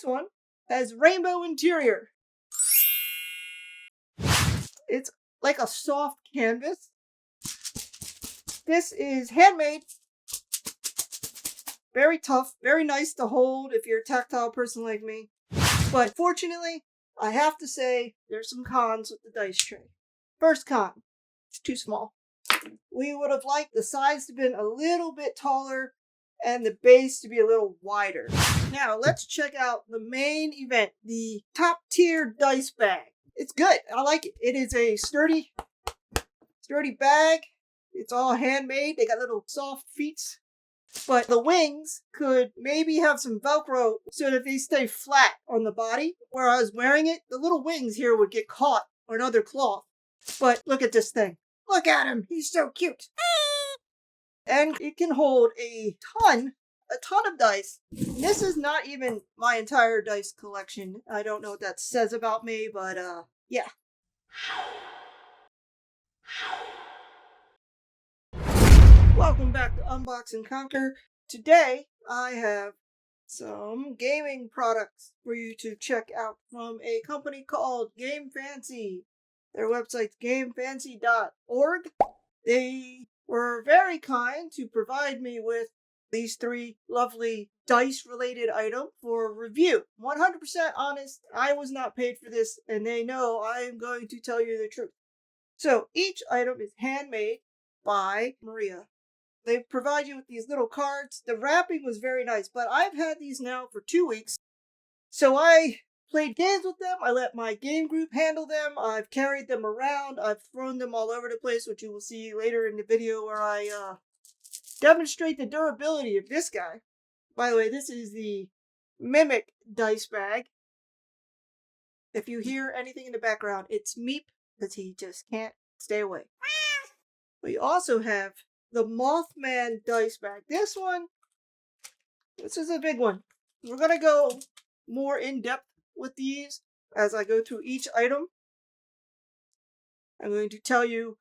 one has rainbow interior. It's like a soft canvas. This is handmade. Very tough, very nice to hold if you're a tactile person like me. But fortunately, I have to say there's some cons with the dice tray. First con, it's too small. We would have liked the sides to have been a little bit taller and the base to be a little wider. Now, let's check out the main event, the top tier dice bag. It's good. I like it. It is a sturdy bag. It's all handmade. They got little soft feet. But the wings could maybe have some Velcro so that they stay flat on the body. Where I was wearing it, the little wings here would get caught on other cloth. But look at this thing. Look at him. He's so cute. And it can hold a ton of dice. This is not even my entire dice collection. I don't know what that says about me, but yeah. Welcome back to Unboxandconquer. Today I have some gaming products for you to check out from a company called Gamefancy. Their website's gamefancy.org. They were very kind to provide me with these three lovely dice-related items for review. 100% honest, I was not paid for this, and they know I am going to tell you the truth. So, each item is handmade by Maria. They provide you with these little cards. The wrapping was very nice, but I've had these now for 2 weeks. So I played games with them. I let my game group handle them. I've carried them around. I've thrown them all over the place, which you will see later in the video where I demonstrate the durability of this guy. By the way, this is the Mimic Dice Bag. If you hear anything in the background, it's Meep, because he just can't stay away. We also have the Mothman Dice Bag. This is a big one. We're going to go more in-depth with these as I go through each item. I'm going to tell you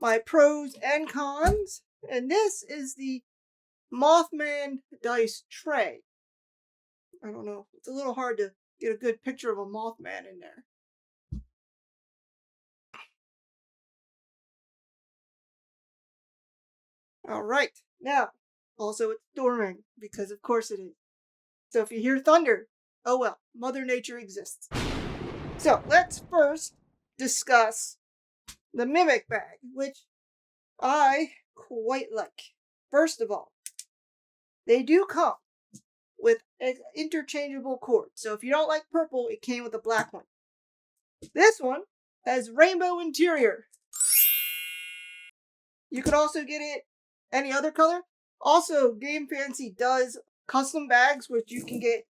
my pros and cons. And this is the Mothman Dice Tray. I don't know. It's a little hard to get a good picture of a Mothman in there. Alright, now, also it's storming, because of course it is. So if you hear thunder, oh well, Mother Nature exists. So let's first discuss the Mimic Bag, which I quite like. First of all, they do come with an interchangeable cord. So if you don't like purple, it came with a black one. This one has rainbow interior. You could also get it any other color. Also, Gamefancy does custom bags, which you can get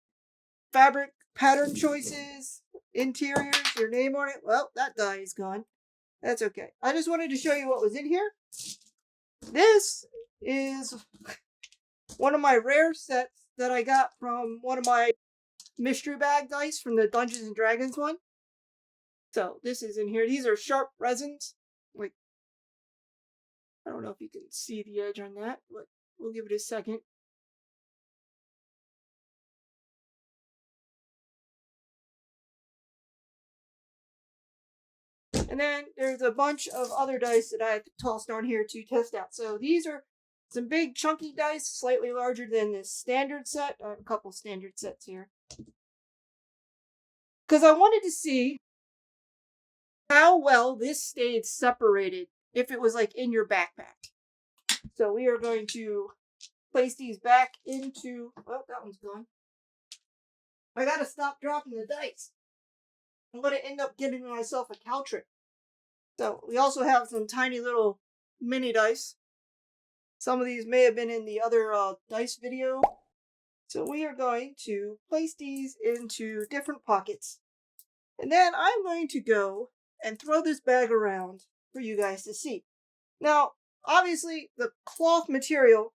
fabric pattern choices, interiors, your name on it. Well, that die is gone. That's okay. I just wanted to show you what was in here. This is one of my rare sets that I got from one of my mystery bag dice from the Dungeons and Dragons one. So this is in here. These are sharp resins. Like, I don't know if you can see the edge on that, but we'll give it a second. And then there's a bunch of other dice that I tossed on here to test out. So these are some big chunky dice, slightly larger than this standard set. I have a couple standard sets here. Because I wanted to see how well this stayed separated if it was like in your backpack. So we are going to place these back into... Oh, that one's gone. I gotta stop dropping the dice. I'm gonna end up getting myself a Caltrick. So we also have some tiny little mini dice. Some of these may have been in the other dice video. So we are going to place these into different pockets. And then I'm going to go and throw this bag around for you guys to see. Now, obviously, the cloth material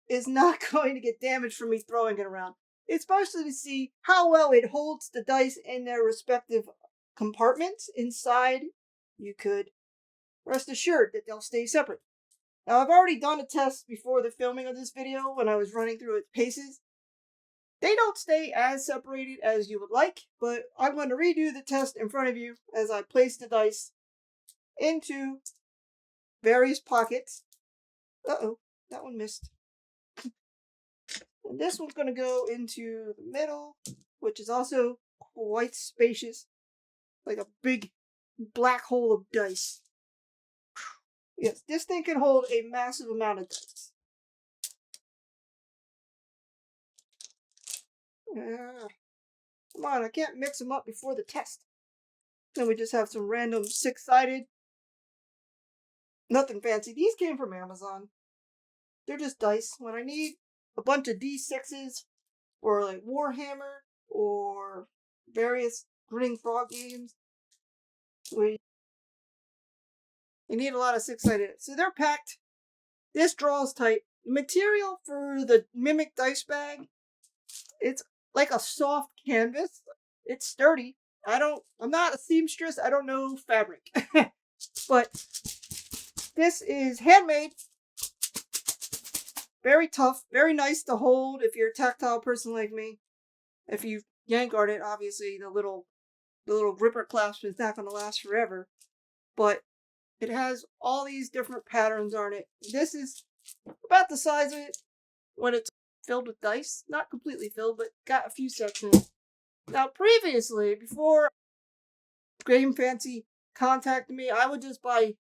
is not going to get damaged from me throwing it around. It's mostly to see how well it holds the dice in their respective compartments inside. You could rest assured that they'll stay separate. Now, I've already done a test before the filming of this video when I was running through its paces. They don't stay as separated as you would like, but I'm going to redo the test in front of you as I place the dice into various pockets. Uh-oh, that one missed. And this one's going to go into the middle, which is also quite spacious, like a big black hole of dice. Yes, this thing can hold a massive amount of dice. Come on, I can't mix them up before the test. Then we just have some random six-sided. Nothing fancy. These came from Amazon. They're just dice. When I need a bunch of D6s or like Warhammer or various grinning frog games, we need a lot of six-sided. So they're packed. This draws tight. The material for the Mimic Dice Bag, it's like a soft canvas. It's sturdy. I'm not a seamstress. I don't know fabric. But this is handmade. Very tough. Very nice to hold if you're a tactile person like me. If you yank on it, obviously the little gripper clasp is not going to last forever. But it has all these different patterns on it. This is about the size of it when it's filled with dice. Not completely filled, but got a few sections. Now, previously, before Gamefancy contacted me, I would just buy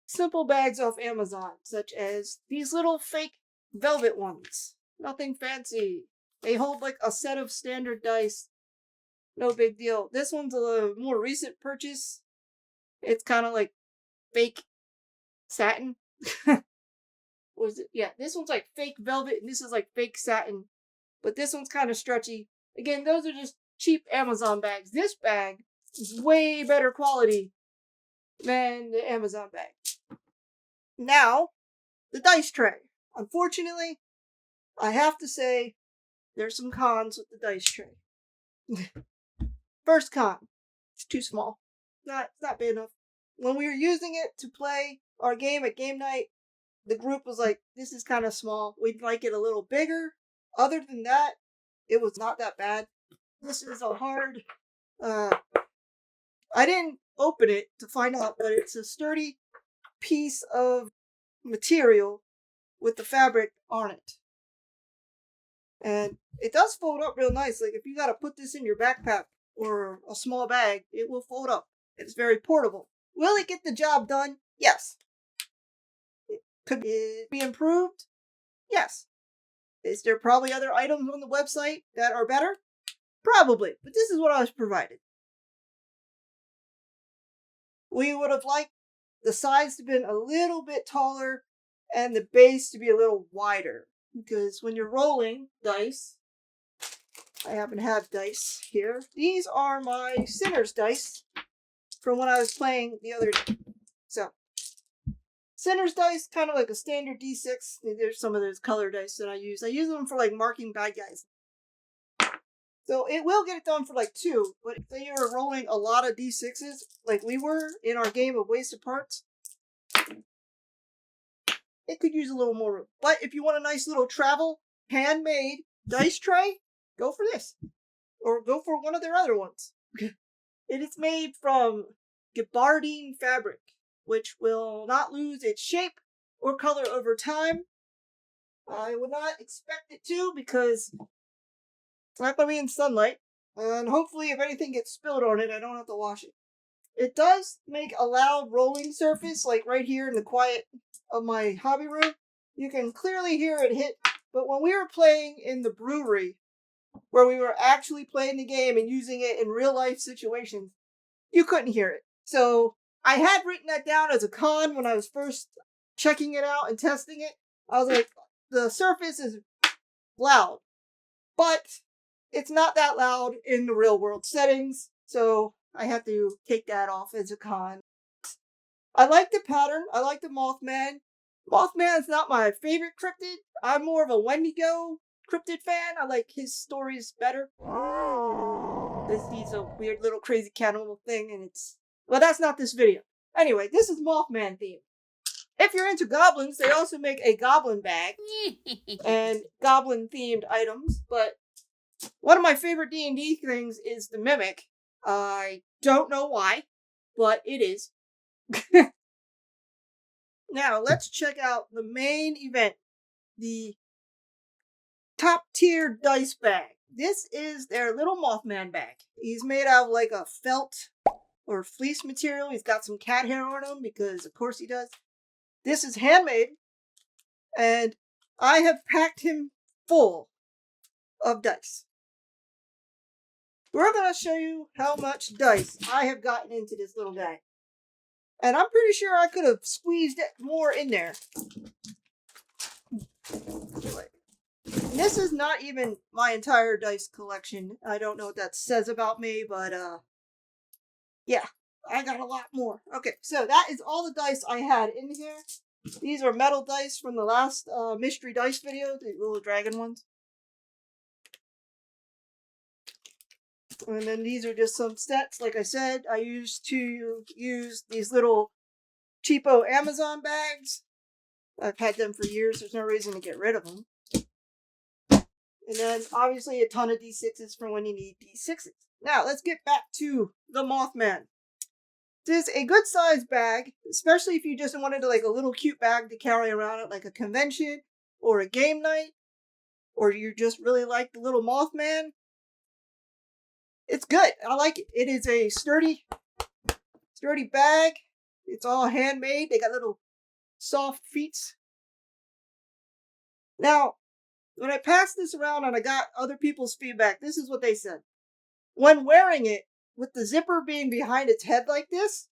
simple bags off Amazon, such as these little fake velvet ones. Nothing fancy. They hold like a set of standard dice. No big deal. This one's a more recent purchase. It's kind of like fake satin. Was it? Yeah, this one's like fake velvet, and this is like fake satin. But this one's kind of stretchy. Again, those are just cheap Amazon bags. This bag is way better quality than the Amazon bag. Now, the dice tray. Unfortunately, I have to say there's some cons with the dice tray. First con, it's too small. It's not big enough. When we were using it to play our game at game night, the group was like, this is kind of small. We'd like it a little bigger. Other than that, it was not that bad. This is a hard... I didn't open it to find out, but it's a sturdy piece of material with the fabric on it. And it does fold up real nice. Like if you got to put this in your backpack or a small bag, it will fold up. It's very portable. Will it get the job done? Yes. Could it be improved? Yes. Is there probably other items on the website that are better? Probably. But this is what I was provided. We would have liked the sides to have been a little bit taller and the base to be a little wider. Because when you're rolling dice, I happen to have dice here. These are my Sinner's dice from when I was playing the other day. So, Sinner's dice, kind of like a standard D6. There's some of those color dice that I use. I use them for like marking bad guys. So it will get it done for like 2, but if you're rolling a lot of D6s, like we were in our game of Wasted Parts, it could use a little more room. But if you want a nice little travel, handmade dice tray, go for this. Or go for one of their other ones. It is made from gabardine fabric, which will not lose its shape or color over time. I would not expect it to, because it's not going to be in sunlight. And hopefully if anything gets spilled on it, I don't have to wash it. It does make a loud rolling surface, like right here in the quiet of my hobby room. You can clearly hear it hit. But when we were playing in the brewery, where we were actually playing the game and using it in real life situations, you couldn't hear it. So I had written that down as a con when I was first checking it out and testing it. I was like, the surface is loud, but it's not that loud in the real world settings. So I had to take that off as a con. I like the pattern. I like the Mothman. Mothman is not my favorite cryptid. I'm more of a Wendigo cryptid fan. I like his stories better. He's a weird little crazy cannibal thing, and it's... Well, that's not this video. Anyway, this is Mothman themed. If you're into goblins, they also make a goblin bag and goblin themed items, but One of my favorite D&D things is the Mimic. I don't know why, but it is. Now, let's check out the main event, the top tier dice bag. This is their little Mothman bag. He's made out of like a felt or fleece material. He's got some cat hair on him because, of course, he does. This is handmade, and I have packed him full of dice. We're going to show you how much dice I have gotten into this little guy. And I'm pretty sure I could have squeezed more in there. This is not even my entire dice collection. I don't know what that says about me, but yeah, I got a lot more. Okay, so that is all the dice I had in here. These are metal dice from the last mystery dice video, the little dragon ones. And then these are just some sets. Like I said, I used to use these little cheapo Amazon bags. I've had them for years. There's no reason to get rid of them. And then, obviously, a ton of D6s for when you need D6s. Now, let's get back to the Mothman. This is a good size bag, especially if you just wanted like a little cute bag to carry around at like a convention or a game night, or you just really like the little Mothman. It's good. I like it. It is a sturdy bag. It's all handmade. They got little soft feet. Now, when I passed this around and I got other people's feedback, this is what they said. When wearing it, with the zipper being behind its head like this,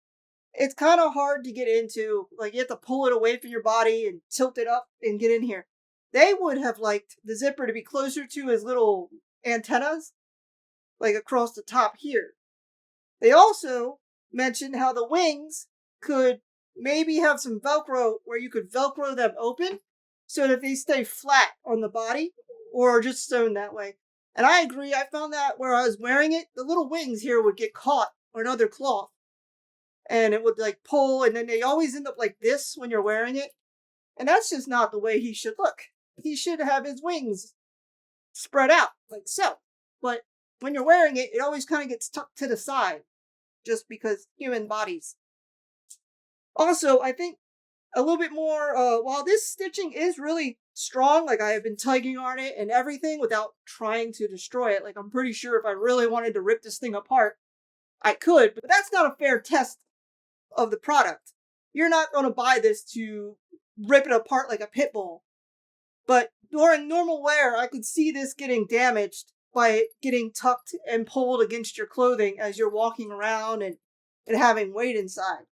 it's kind of hard to get into. Like, you have to pull it away from your body and tilt it up and get in here. They would have liked the zipper to be closer to his little antennas, like across the top here. They also mentioned how the wings could maybe have some Velcro where you could Velcro them open so that they stay flat on the body or just sewn that way. And I agree. I found that where I was wearing it, the little wings here would get caught on another cloth and it would like pull, and then they always end up like this when you're wearing it. And that's just not the way he should look. He should have his wings spread out like so. But when you're wearing it, it always kind of gets tucked to the side just because human bodies. Also, I think a little bit more, while this stitching is really strong, like I have been tugging on it and everything without trying to destroy it. Like, I'm pretty sure if I really wanted to rip this thing apart, I could, but that's not a fair test of the product. You're not going to buy this to rip it apart like a pit bull. But during normal wear, I could see this getting damaged by it getting tucked and pulled against your clothing as you're walking around and having weight inside.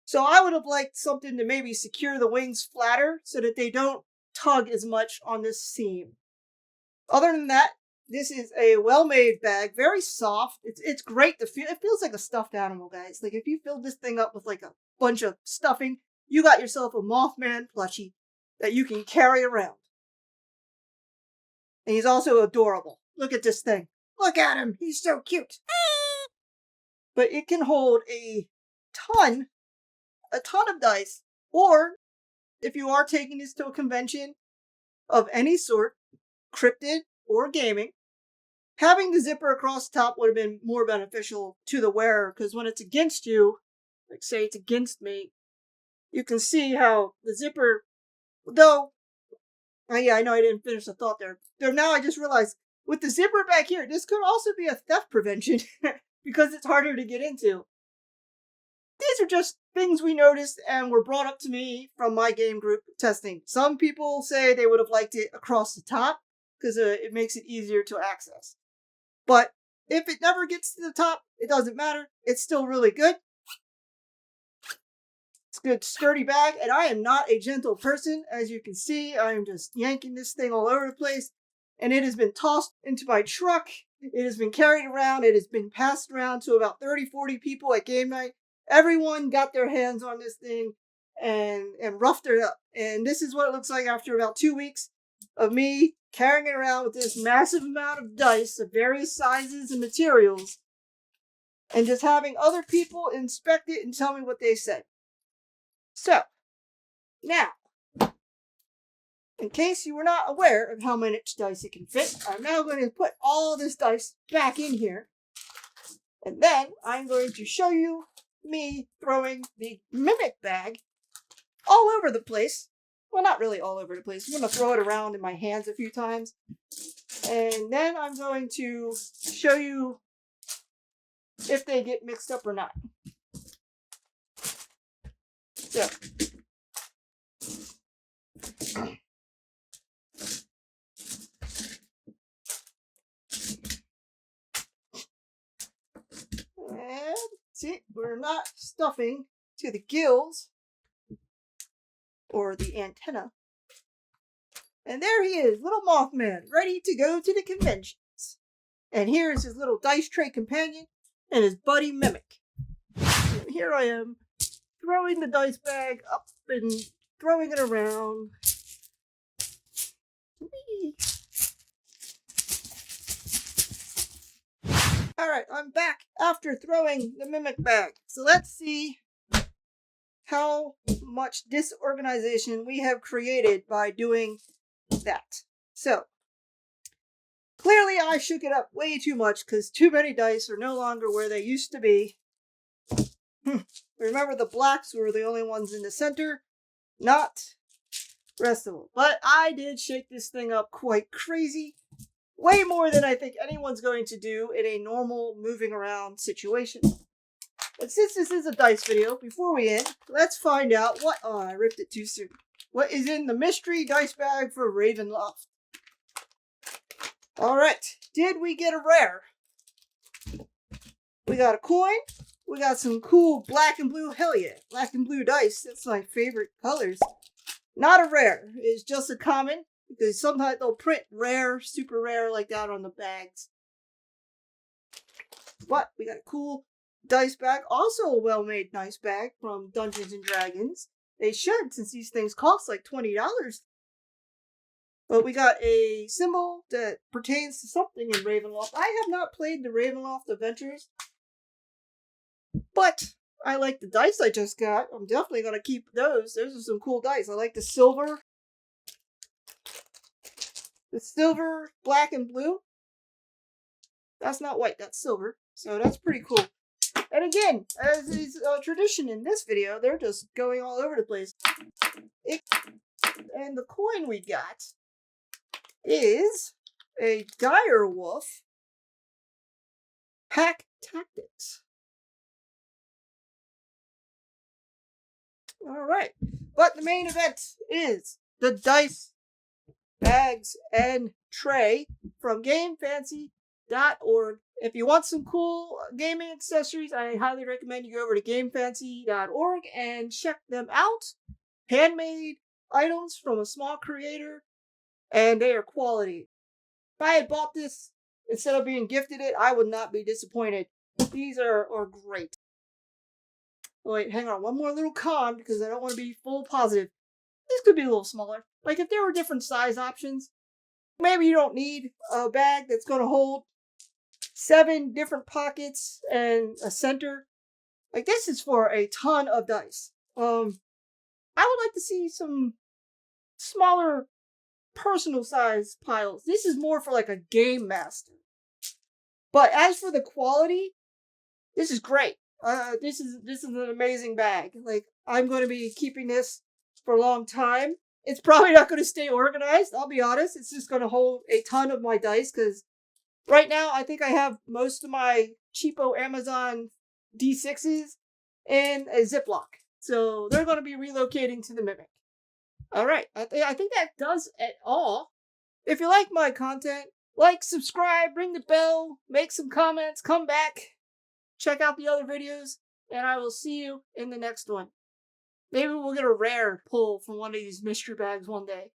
So I would have liked something to maybe secure the wings flatter so that they don't tug as much on this seam. Other than that, this is a well-made bag, very soft. It's great to feel. It feels like a stuffed animal, guys. Like if you filled this thing up with like a bunch of stuffing, you got yourself a Mothman plushie that you can carry around. And he's also adorable. Look at this thing. Look at him. He's so cute. But it can hold a ton of dice. Or if you are taking this to a convention of any sort, cryptid or gaming, having the zipper across the top would have been more beneficial to the wearer, because when it's against you, like say it's against me, you can see how the zipper, though, yeah, I know I didn't finish the thought there. Now I just realized, with the zipper back here, this could also be a theft prevention, because it's harder to get into. These are just things we noticed and were brought up to me from my game group testing. Some people say they would have liked it across the top, because it makes it easier to access. But if it never gets to the top, it doesn't matter. It's still really good. It's a good sturdy bag, and I am not a gentle person. As you can see, I am just yanking this thing all over the place, and it has been tossed into my truck. It has been carried around. It has been passed around to about 30, 40 people at game night. Everyone got their hands on this thing and roughed it up. And this is what it looks like after about 2 weeks of me carrying it around with this massive amount of dice of various sizes and materials, and just having other people inspect it and tell me what they said. So, now, In case you were not aware of how much dice it can fit, I'm now going to put all this dice back in here. And then I'm going to show you me throwing the mimic bag all over the place. Well, not really all over the place. I'm going to throw it around in my hands a few times. And then I'm going to show you if they get mixed up or not. So. And see, we're not stuffing to the gills or the antenna. And there he is, little Mothman, ready to go to the conventions. And here is his little dice tray companion and his buddy Mimic. And here I am, throwing the dice bag up and throwing it around. Whee! Alright, I'm back after throwing the mimic bag. So let's see how much disorganization we have created by doing that. So, clearly I shook it up way too much because too many dice are no longer where they used to be. Remember, the blacks were the only ones in the center, not the rest of them. But I did shake this thing up quite crazy. Way more than I think anyone's going to do in a normal moving around situation. But since this is a dice video, before we end, let's find out what... Oh, I ripped it too soon. What is in the mystery dice bag for Ravenloft? Alright, did we get a rare? We got a coin. We got some cool black and blue. Hell yeah, black and blue dice. That's my favorite colors. Not a rare. It's just a common. Because sometimes they'll print rare, super rare like that on the bags. But we got a cool dice bag. Also a well-made dice bag from Dungeons & Dragons. They should, since these things cost like $20. But we got a symbol that pertains to something in Ravenloft. I have not played the Ravenloft Adventures. But I like the dice I just got. I'm definitely going to keep those. Those are some cool dice. I like the silver. The silver, black, and blue. That's not white, that's silver. So that's pretty cool. And again, as is tradition in this video, they're just going all over the place. And the coin we got is a dire wolf pack tactics. Alright, but the main event is the dice bags and tray from Gamefancy.org. If you want some cool gaming accessories, I highly recommend you go over to Gamefancy.org and check them out. Handmade items from a small creator, and they are quality. If I had bought this instead of being gifted it, I would not be disappointed. These are great. Wait, hang on. One more little con, because I don't want to be full positive. This could be a little smaller. Like, if there were different size options, maybe you don't need a bag that's going to hold 7 different pockets and a center. Like, this is for a ton of dice. I would like to see some smaller personal size piles. This is more for like a game master. But as for the quality, this is great. This is an amazing bag. Like, I'm going to be keeping this for a long time. It's probably not going to stay organized, I'll be honest. It's just going to hold a ton of my dice, because right now I think I have most of my cheapo Amazon D6s in a Ziploc. So they're going to be relocating to the Mimic. Alright, I think that does it all. If you like my content, like, subscribe, ring the bell, make some comments, come back, check out the other videos, and I will see you in the next one. Maybe we'll get a rare pull from one of these mystery bags one day.